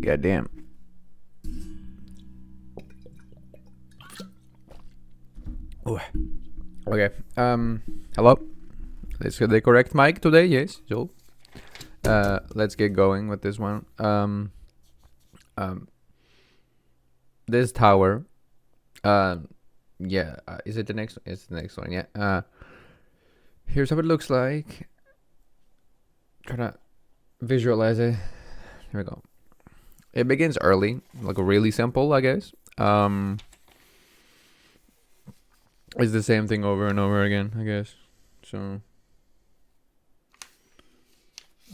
Goddamn. Ooh. Okay. Hello. Is the correct mic today? Yes. So, let's get going with this one. This tower. Yeah. Is it the next? It's the next one. Yeah. Here's how it looks like. Try to visualize it. Here we go. It begins early, like really simple, I guess. It's the same thing over and over again, I guess. So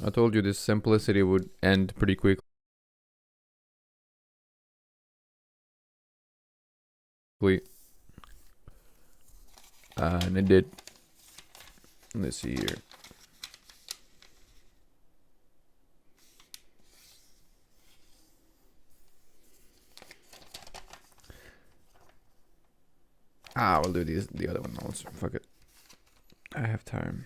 I told you this simplicity would end pretty quickly. And it did. Let's see here. We'll do the other one also. Fuck it. I have time.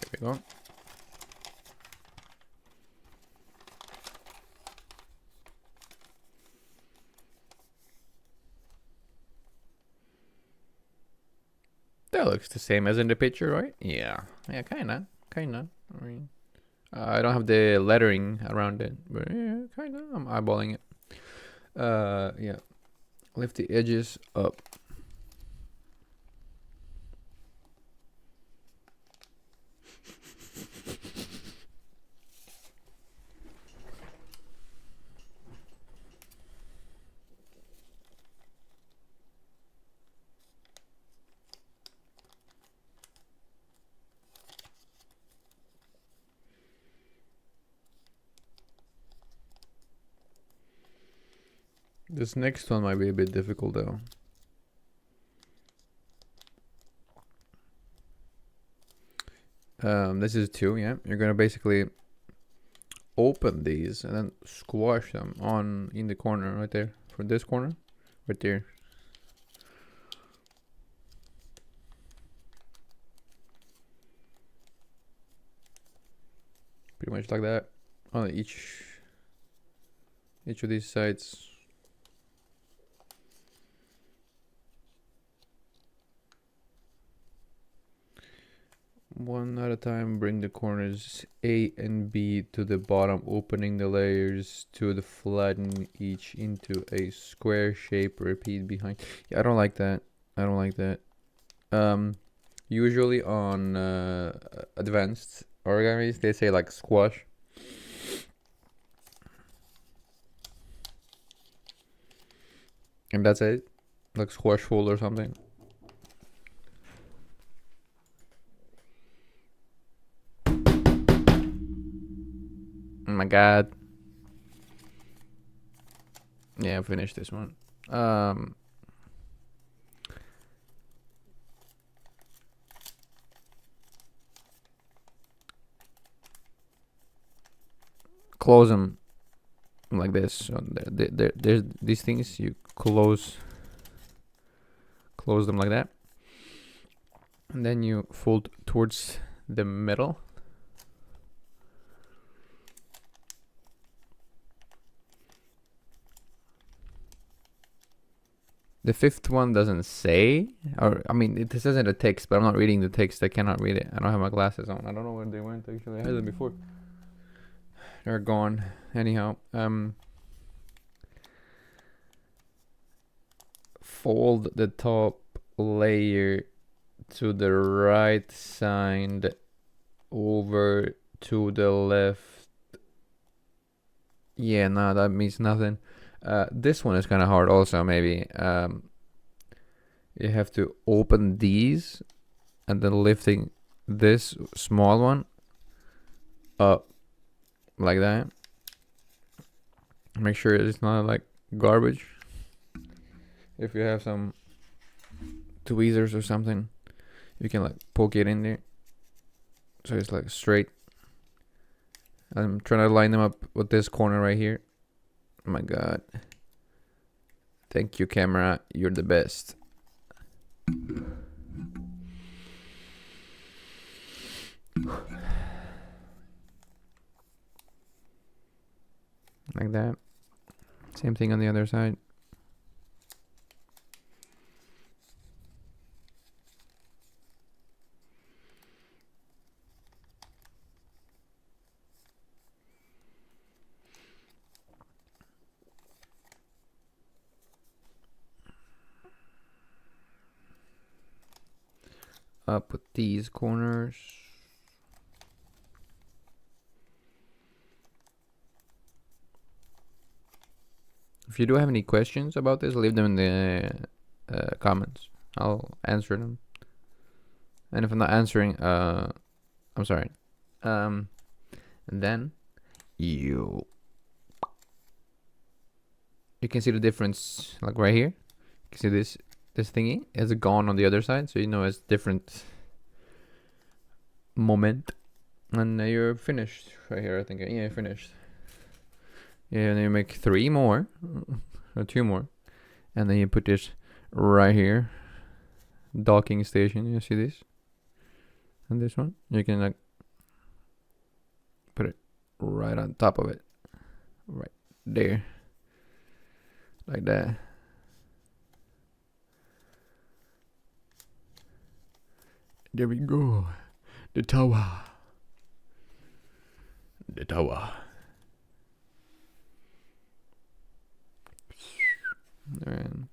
There we go. That looks the same as in the picture, right? Yeah. Yeah, kinda. I mean, I don't have the lettering around it, but yeah, kinda. I'm eyeballing it. Yeah. Lift the edges up. This next one might be a bit difficult though. This is 2, yeah. You're gonna basically open these and then squash them on in the corner right there. For this corner, right there. Pretty much like that on each of these sides. One at a time, bring the corners A and B to the bottom, opening the layers to flatten each into a square shape. Repeat behind. Yeah, I don't like that. Usually on advanced origamis, they say like squash. And that's it. Like squash full or something. Oh my god. Yeah, I finished this one. Close them like this. So there's these things you close them like that, and then you fold towards the middle. The fifth one doesn't say, or I mean, it says in the text, but I'm not reading the text. I cannot read it. I don't have my glasses on. I don't know where they went. Actually, I had them before. They're gone. Anyhow, fold the top layer to the right side over to the left. Yeah, no, that means nothing. This one is kind of hard also, maybe. You have to open these and then lifting this small one up like that. Make sure it's not like garbage. If you have some tweezers or something, you can like poke it in there so it's like straight. I'm trying to line them up with this corner right here. Oh my god. Thank you, camera. You're the best. Like that. Same thing on the other side. Up with these corners. If you do have any questions about this, leave them in the comments. I'll answer them. And if I'm not answering, I'm sorry. And then you can see the difference, like right here. You can see this thingy is gone on the other side, so you know it's different moment. And you're finished right here. I think you're finished. Yeah, and then you make 3 more or 2 more, and then you put this right here, docking station. You see this, and this one. You can like put it right on top of it, right there, like that. There we go. The tower. The tower. And